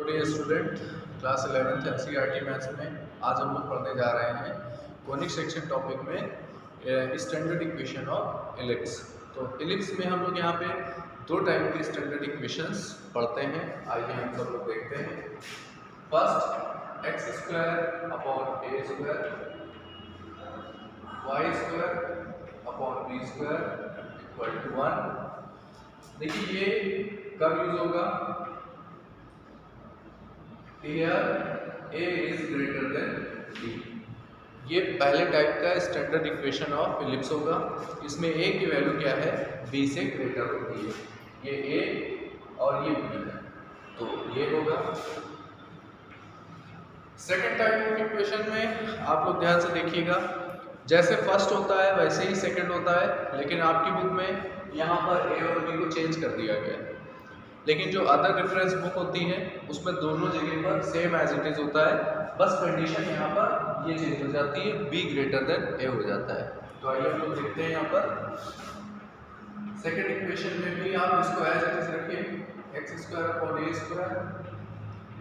प्रिय student, class 11th NCERT maths में आज हम लोग पढ़ने जा रहे हैं कोनिक सेक्शन टॉपिक में स्टैंडर्ड इक्वेशन ऑफ इलिप्स। तो इलिप्स में हम लोग यहाँ पे दो टाइप के स्टैंडर्ड इक्वेशंस पढ़ते हैं। आइए हम सब लोग देखते हैं। First, x square upon a square y square upon b square equal to 1। देखिए ये कब यूज होगा? Here a is greater than b। ये पहले टाइप का स्टैंडर्ड इक्वेशन ऑफ इलिप्स होगा। इसमें a की वैल्यू क्या है? b से ग्रेटर होती है। ये a और ये b है, तो ये होगा। सेकंड टाइप ऑफ इक्वेशन में आप लोग ध्यान से देखिएगा, जैसे फर्स्ट होता है वैसे ही सेकंड होता है, लेकिन आपकी बुक में यहाँ पर a और b को चेंज कर दिया गया है। लेकिन जो अदर रेफरेंस बुक होती है उसमें दोनों जगह पर सेम एज इट इज होता है, बस कंडीशन यहाँ पर ये चेंज हो जाती है, b ग्रेटर देन a हो जाता है। तो आइए हम लोग देखते हैं। यहाँ पर सेकंड इक्वेशन में भी आप इसको एज इट इज रखिए, x square upon a square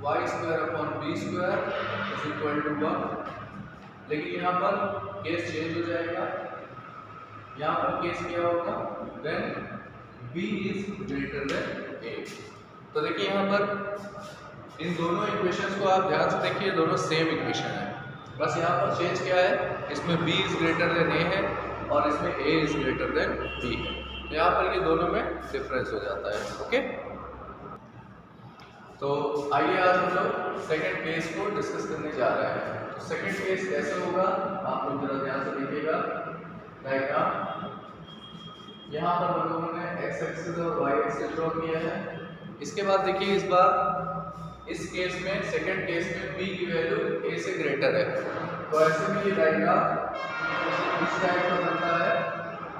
y square upon b square is equal to 1। लेकिन यहाँ पर केस चेंज हो जाएगा। यहाँ पर केस क्या होगा? Then b is greater than a। तो देखिए यहाँ पर इन दोनों इक्वेशंस को आप ध्यान से देखिए, दोनों सेम इक्वेशन है, बस यहाँ पर चेंज क्या है? इसमें b is greater than a है और इसमें a is greater then b है। तो यहाँ पर ये दोनों में डिफरेंस हो जाता है। ओके, तो आइए आज हम लोग सेकंड केस को डिस्कस करने जा रहे हैं। तो सेकंड केस कैसे होगा आप लोग जरा ध्यान से देखिएगा। डायग्राम यहाँ पर हम लोगों ने एक्स एक्सिस और वाई एक्सिस ड्रॉ किया है। इसके बाद देखिए, इस बार इस केस में सेकंड केस में b की वैल्यू a से ग्रेटर है, तो ऐसे में ये डायग्राम इस टाइप का बनता है।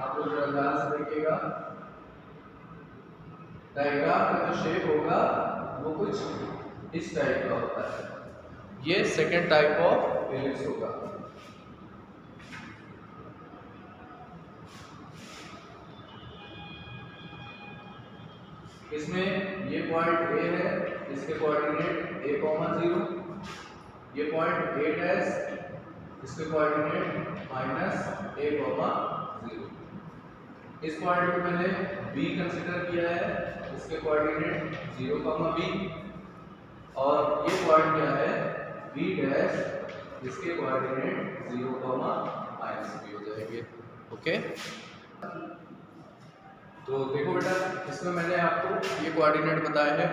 आप लोग जरा ध्यान से देखिएगा, डायग्राम का जो शेप होगा वो कुछ इस टाइप का होता है। ये सेकंड टाइप ऑफ इलिप्स होगा। इसमें ये पॉइंट A है, इसके कोऑर्डिनेट a, 0, ये पॉइंट A डैश, इसके कोऑर्डिनेट -a, 0। इस पॉइंट को मैंने B कंसीडर किया है, इसके कोऑर्डिनेट 0, b। और ये पॉइंट क्या है? B डैश, इसके कोऑर्डिनेट 0, -b हो जाएंगे। ओके, तो देखो बेटा, इसमें मैंने आपको ये कोऑर्डिनेट बताए हैं।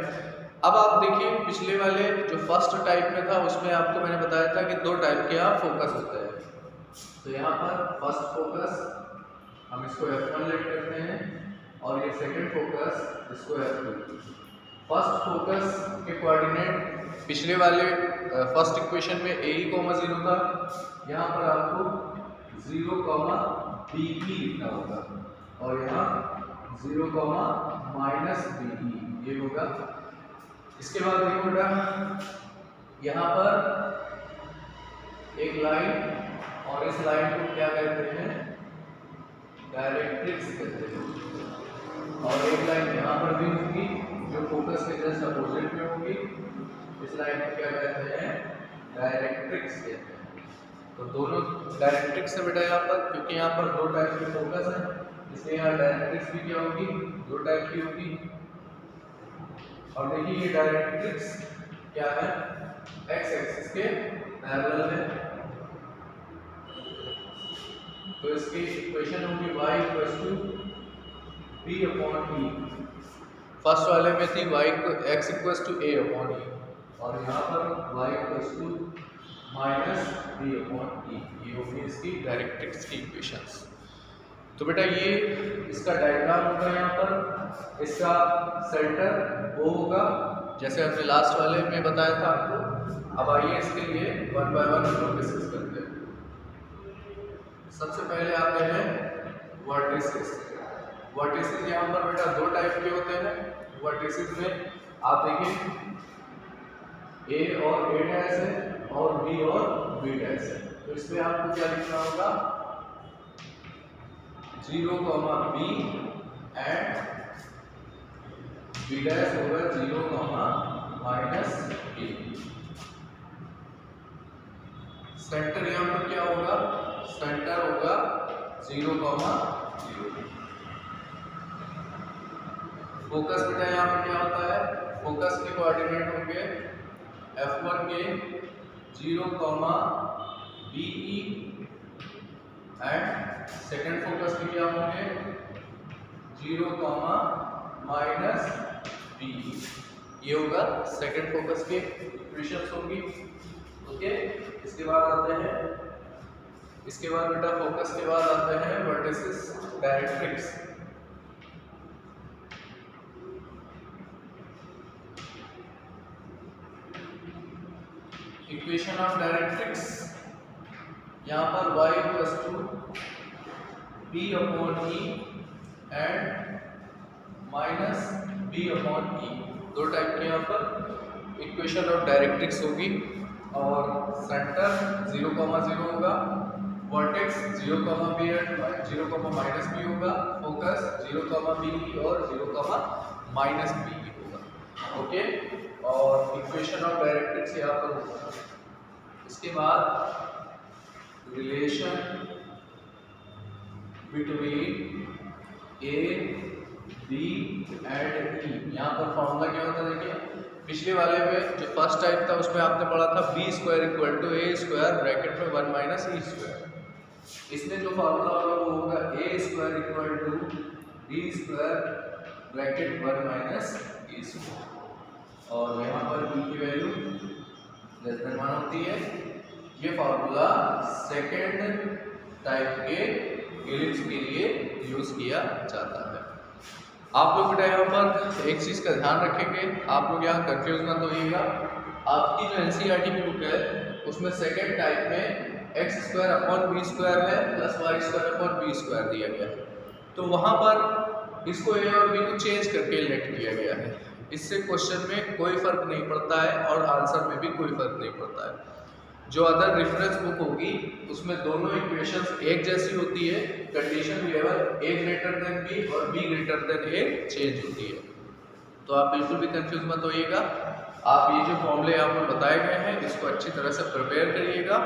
अब आप देखिए, पिछले वाले जो फर्स्ट टाइप में था उसमें आपको मैंने बताया था कि दो टाइप के यहाँ फोकस होते हैं। तो यहाँ पर फर्स्ट फोकस हम इसको F1 लेट करते हैं और ये सेकंड फोकस इसको F2। फर्स्ट फोकस के कोऑर्डिनेट पिछले वाले फर्स्ट इक्वेशन में a, 0 था, यहाँ पर आपको 0, b लिखना होगा और यहाँ 0, -b ये होगा। इसके बाद देखो बेटा, यहाँ पर एक लाइन और इस लाइन को क्या कहते हैं? डायरेक्ट्रिक्स कहते हैं। और एक लाइन यहाँ पर भी होगी जो फोकस के जस्ट अपोजिट में होगी। इस लाइन को क्या कहते हैं? डायरेक्ट्रिक्स कहते हैं। तो दोनों डायरेक्ट्रिक्स है बेटा यहाँ पर, क्योंकि यहाँ पर दो टाइप के फोकस है, इसलिए यहाँ डायरेक्ट्रिक्स भी क्या होगी? दो टाइप की होगी। और देखिए ये डायरेक्ट्रिक्स क्या है? एक्स एक्सिस के पैरेलल है, तो इसकी इक्वेशन होगी y b upon e। First वाले में थी x a अपॉन e और यहाँ पर y -b अपॉन e। ये होगी इसकी डायरेक्ट्रिक्स की इक्वेशंस। तो बेटा ये इसका डायग्राम होगा। यहाँ पर इसका सेंटर O होगा, जैसे हमने लास्ट वाले में बताया था आपको। अब आइए इसके लिए वन बाय वन हम लोग डिस्कस करते हैं। सबसे पहले आते हैं वर्टिसेस। वर्टिसेस यहाँ पर बेटा दो टाइप के होते हैं। वर्टिसेस में आप देखिए A और A डैश है और B और B डैश है, तो इसमें आपको क्या लिखना होगा? 0, b एंड b डैश होगा 0, -b। सेंटर यहाँ पर क्या होगा, सेंटर होगा 0, 0। फोकस बेटा यहाँ पर क्या होता है, फोकस के कोऑर्डिनेट होंगे F1 के 0, BE एंड सेकंड फोकस के क्या होंगे 0, -BE। ये होगा सेकंड फोकस के इक्वेशंस होगी। ओके, इसके बाद आते हैं, इसके बाद बेटा फोकस के बाद आते हैं vertices directrix. Equation of directrix, यहाँ पर y = P/E एंड -B/E, दो टाइप के यहाँ पर इक्वेशन ऑफ डायरेक्ट्रिक्स होगी। और सेंटर 0, 0 होगा, वर्टेक्स 0, B एंड 0, -B होगा, फोकस 0, BE और 0, -BE होगा। ओके, और इक्वेशन ऑफ डायरेक्ट्रिक्स यहाँ पर होगा। इसके बाद relation between A, B and E, यहाँ पर फॉर्मूला क्या होता है देखिए, पिछले वाले में जो फर्स्ट टाइप था उसमें आपने पढ़ा था B² = A² ब्रैकेट में 1 - E²। इसमें जो फॉर्मूला होगा वो होगा A² = B² ब्रैकेट 1 - E²। और यहाँ पर B की वैल्यू > 1 होती है। ये फॉर्मूला सेकेंड टाइप के इलिप्स के लिए यूज किया जाता है। आप लोग बेटा यहाँ पर एक चीज का ध्यान रखेंगे, आप लोग यहाँ कंफ्यूज मत होइएगा। आपकी जो NCERT की बुक है उसमें सेकेंड टाइप में x² है प्लस y² दिया गया है, तो वहां पर इसको A और B को चेंज करके लेट किया गया है। इससे क्वेश्चन में कोई फर्क नहीं पड़ता है और आंसर में भी कोई फर्क नहीं पड़ता है। जो अदर रेफरेंस बुक होगी उसमें दोनों इक्वेशंस एक जैसी होती है, कंडीशन लेवल A > B और B > A चेंज होती है। तो आप बिल्कुल भी कंफ्यूज मत होइएगा। आप ये जो फॉर्मूले यहाँ पर बताए गए हैं इसको अच्छी तरह से प्रिपेयर करिएगा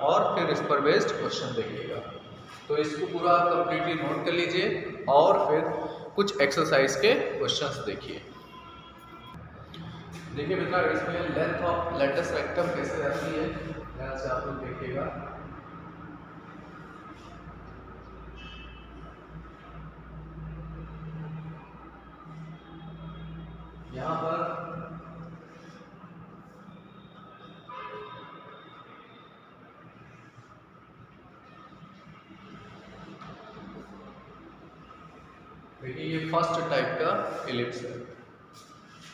और फिर इस पर बेस्ड क्वेश्चन देखिएगा। तो इसको पूरा आप कंप्लीटली नोट कर लीजिए और फिर कुछ एक्सरसाइज के क्वेश्चंस देखिए। देखिए बेटा, इसमें लेंथ ऑफ लेटस रेक्टम कैसे आती है, ध्यान से आप लोग देखिएगा। यहाँ पर देखिए ये फर्स्ट टाइप का इलिप्स है।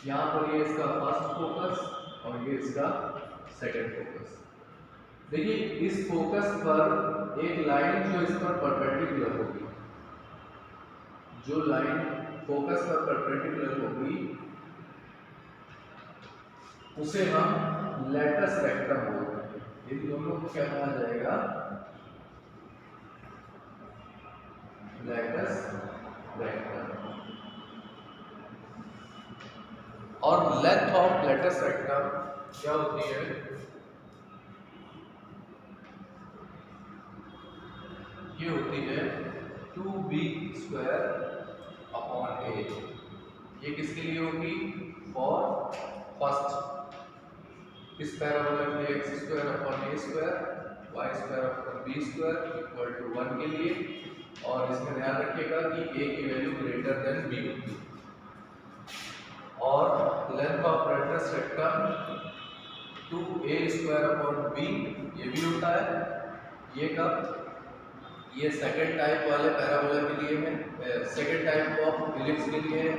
यहाँ पर ये इसका फर्स्ट फोकस और ये इसका सेकंड फोकस। देखिए इस फोकस पर एक लाइन जो इस पर परपेंडिकुलर होगी, जो लाइन फोकस पर परपेंडिकुलर होगी उसे हम लेटस रेक्टम बोलते हैं। इन दोनों को क्या कहा जाएगा, लेटस रेक्टम। और लेंथ ऑफ लेटस रेक्टम क्या होती है, ये होती है 2B²/A। ये किसके लिए होगी, फॉर फर्स्ट। इस पैराबोला के लिए x² / A² y² / B² = 1 के लिए। और इसमें ध्यान रखिएगा कि A की वैल्यू ग्रेटर देन B होगी। और length of latus rectum 2A² B ये भी होता है। ये कब, ये सेकंड टाइप वाले पैराबोला के लिए है, सेकंड टाइप ऑफ इलिप्स के लिए है।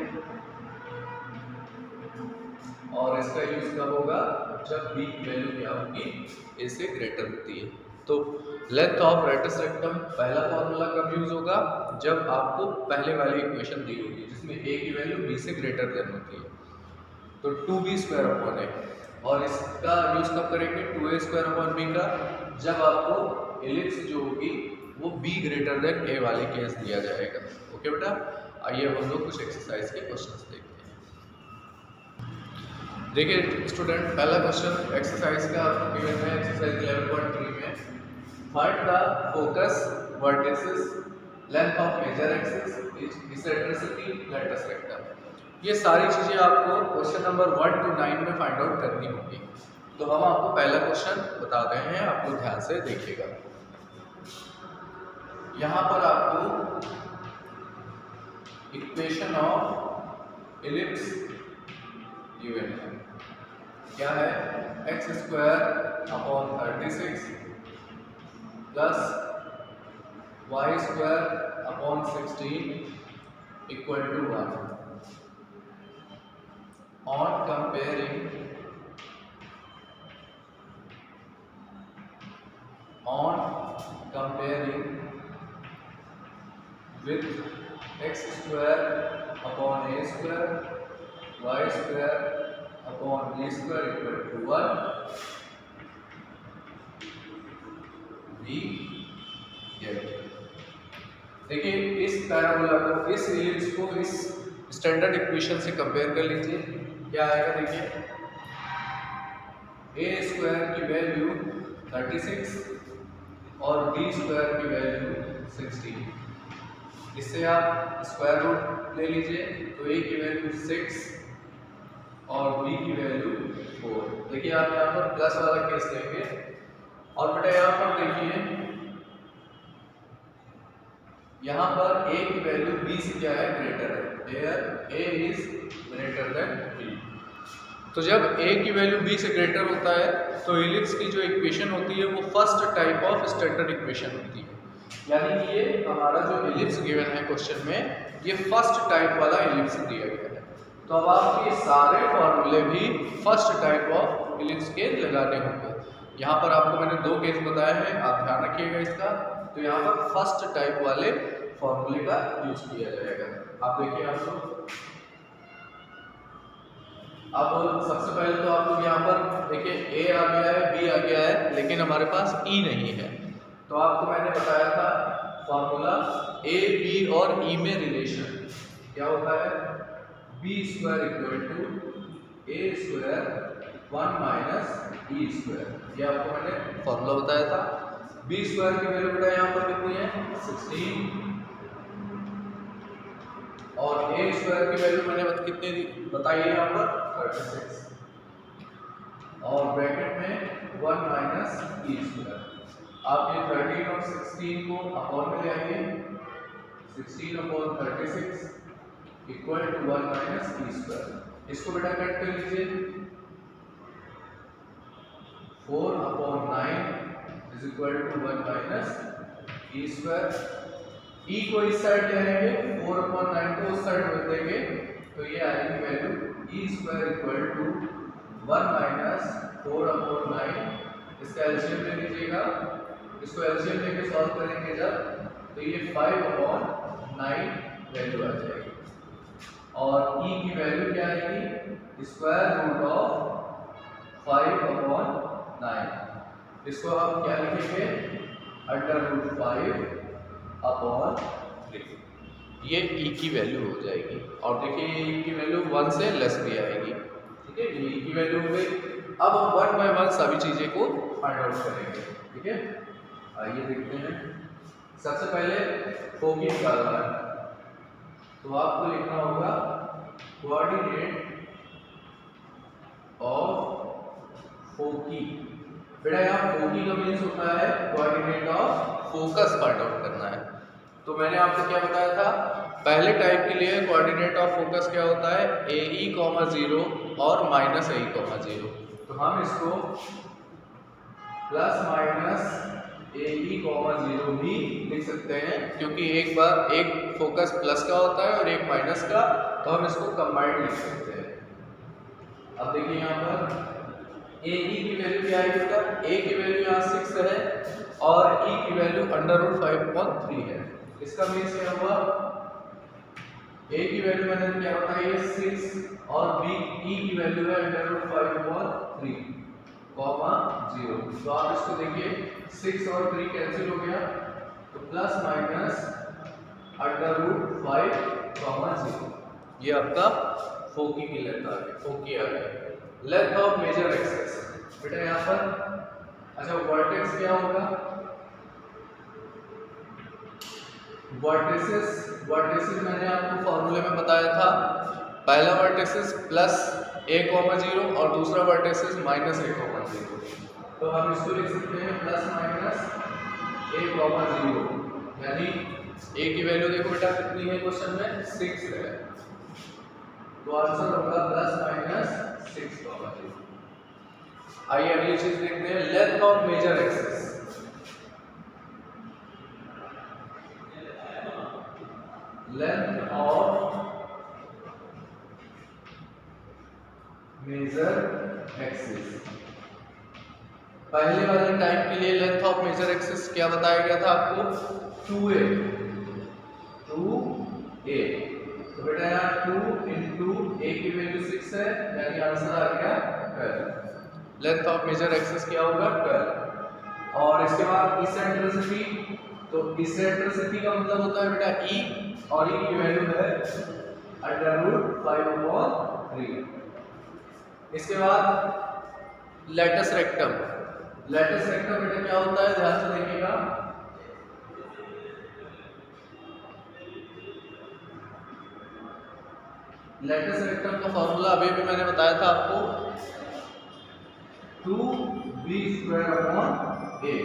और इसका यूज कब होगा, जब B की वैल्यू क्या होगी, A से ग्रेटर होती है। तो लेंथ ऑफ लेटस रेक्टम पहला फॉर्मूला कब यूज होगा, जब आपको पहले वाली इक्वेशन दी होगी जिसमें A की वैल्यू B से ग्रेटर देन होती है। तो 2B²/A। और इसका यूज कब करेंगे, 2A² B का, जब आपको इलिप्स जो होगी वो B > A वाले केस दिया जाएगा। ओके बेटा, आइए हम लोग कुछ एक्सरसाइज के क्वेश्चंस देखते हैं। देखिए स्टूडेंट, पहला क्वेश्चन एक्सरसाइज का आपको गिवन है एक्सरसाइज 11.3 में। Find the focus vertices length of major axis eccentricity latus vector. ये सारी चीजें आपको क्वेश्चन नंबर 1 to 9 में फाइंड आउट करनी होगी। तो हम आपको पहला क्वेश्चन बता रहे हैं, आप लोग ध्यान से देखिएगा। यहां पर आपको इक्वेशन ऑफ इलिप्स गिवन है। क्या है? X square upon 36 plus y square upon 16 equal to 1। On comparing with x square upon a square y square upon b square equal to 1 we get। देखिए इस पैराबोला को, इस ellipse को इस standard equation से कंपेयर कर लीजिए। क्या आएगा? देखिए a स्क्वायर की वैल्यू 36 और b स्क्वायर की वैल्यू 16। इससे आप स्क्वायर रूट ले लीजिए तो a की वैल्यू 6 और b की वैल्यू 4। देखिए आप यहाँ पर प्लस वाला केस लेंगे और बेटा यहाँ पर देखिए यहाँ पर a की वैल्यू b से क्या है? ग्रेटर है। Here a is greater than b। तो जब a की वैल्यू b से ग्रेटर होता है तो इलिप्स की जो इक्वेशन होती है वो first type of standard equation होती है। यानी कि ये हमारा जो इलिप्स गिवन है क्वेश्चन में, ये फर्स्ट टाइप वाला इलिप्स दिया गया है। तो अब आपके सारे फॉर्मूले भी फर्स्ट टाइप ऑफ इलिप्स के लगाने होंगे। यहाँ पर आपको मैंने 2 केस बताए हैं, आप ध्यान रखिएगा इसका। तो यहाँ पर फर्स्ट टाइप वाले फॉर्मूले का यूज किया जाएगा। आप देखिए आपको, अब सबसे पहले तो आप लोग यहाँ पर देखिए a आ गया है, b आ गया है, लेकिन हमारे पास e नहीं है। तो आपको मैंने बताया था फॉर्मूला a, b और e में रिलेशन क्या होता है? b square equal to a square 1 minus e square. ये आपको मैंने फॉर्मूला बताया था। b स्क्वायर की वैल्यू बेटा यहाँ पर कितनी है? 16 और a स्क्वायर की वैल्यू मैंने कितनी बताई है यहाँ पर? 36 और ब्रैकेट में 1 माइनस e स्क्वायर। आप ये 13 और 16 को अपॉन में ले आइए। 16 upon 36 equal to 1 minus e square. इसको बेटा कट कर लीजिए। 4 upon 9 is equal to 1 minus e square. E को इस साइड ले आएंगे, 4 अपॉन 9 को उस साइड रख देंगे, तो ये आएगी value e square equal to 1 minus 4 upon 9। इसका एलसीएम ले लीजिएगा। इसको एलसीएम लेके सॉल्व करेंगे जब, तो ये 5 अपॉन 9 वैल्यू आ जाएगी। और e की वैल्यू क्या आएगी? Square root of 5 upon 9। इसको हम क्या लिखेंगे? Under root 5 upon 3। ये e की वैल्यू हो जाएगी। और देखिए e की वैल्यू 1 से लेस भी आएगी। ठीक है, ये e की वैल्यू हो गई। अब हम 1 बाय 1 सभी चीजें को फाइंड आउट करेंगे। ठीक है, आइए देखते हैं। सबसे पहले फोकी निकालना है, तो आपको लिखना होगा कोऑर्डिनेट ऑफ फोकी। बेटा यहाँ फोकी का मीन्स होता है coordinate of focus find out करना है। तो मैंने आपको क्या बताया था? पहले टाइप के लिए कोऑर्डिनेट ऑफ फोकस क्या होता है? AE, 0 और -AE, 0। तो हम इसको प्लस माइनस AE, 0 भी लिख सकते हैं, क्योंकि एक बार एक फोकस प्लस का होता है और एक माइनस का, तो हम इसको कंबाइंड लिख सकते हैं। अब देखिए यहाँ पर AE की वैल्यू क्या है? इसका A की वैल्यू यहाँ 6 है और E की वैल्यू अंडर रूट 5/3 है। इसका मीन्स क्या हुआ? A की वैल्यू मैंने क्या बताई है? 6 और E की वैल्यू है अंडर रूट 5/3, 0। तो आप इसको देखिए 6 और 3 कैंसिल हो गया, तो प्लस माइनस अंडर रूट 5, 0। ये आपका फोकी की लेंथ आ गई, फोकी आ गई। लेंथ ऑफ मेजर एक्सिस बेटा यहाँ पर, अच्छा वर्टेक्स क्या होगा? वर्टिसेस मैंने आपको फॉर्मूले में बताया था, पहला वर्टिसेस +a,0 और दूसरा वर्टिसेस -a,0। तो हम इसको लिख सकते हैं +-a,0, यानी a की वैल्यू देखो बेटा कितनी है क्वेश्चन में, 6 है, तो आंसर होगा +-6,0। आइए अगली चीज देखते हैं, length of major axis. Length of major axis, पहले वाले टाइम के लिए लेंथ ऑफ मेजर एक्सिस क्या बताया गया था आपको, 2a। तो बेटा यहाँ 2 into a की वैल्यू 6 है, यानी आंसर आ गया 12। लेंथ ऑफ मेजर एक्सिस क्या होगा, 12। और इसके बाद इसेंट्रिसिटी, तो इसेंट्रिसिटी का मतलब होता है बेटा e, और e की वैल्यू है √5/3। इसके बाद लेटस रेक्टम। लेटस रेक्टम बेटा क्या होता है, ध्यान से देखिएगा, लेटस रेक्टम का फॉर्मूला अभी भी मैंने बताया था आपको, 2b²/a।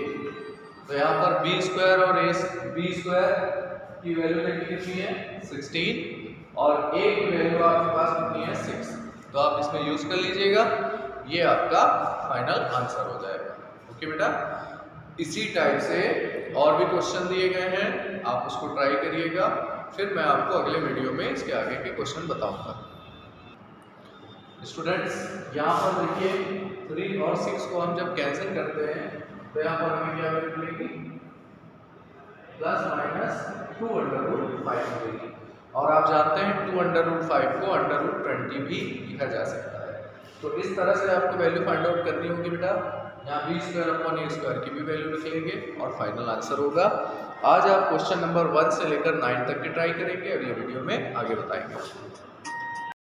तो यहाँ पर b² और b² की वैल्यू कितनी है, 16, और a की वैल्यू आपके पास कितनी है, 6। तो आप इसमें यूज कर लीजिएगा, ये आपका फाइनल आंसर हो जाएगा। ओके बेटा, इसी टाइप से और भी क्वेश्चन दिए गए हैं, आप उसको ट्राई करिएगा, फिर मैं आपको अगले वीडियो में इसके आगे के क्वेश्चन बताऊंगा। स्टूडेंट्स यहाँ पर देखिए 3 और 6 को हम जब कैंसिल करते हैं तो यहाँ पर हमें क्या वैल्यू मिलेगी, +-2√5 मिलेगी। और आप जानते हैं 2√5 को √20 भी लिखा जा सकता है। तो इस तरह से आपको वैल्यू फाइंड आउट करनी होगी बेटा, यहाँ b²/a² की भी वैल्यू लिख लेंगे और फाइनल आंसर होगा। आज आप क्वेश्चन नंबर 1 से लेकर 9 तक की ट्राई करेंगे, अगले वीडियो में आगे बताएंगे।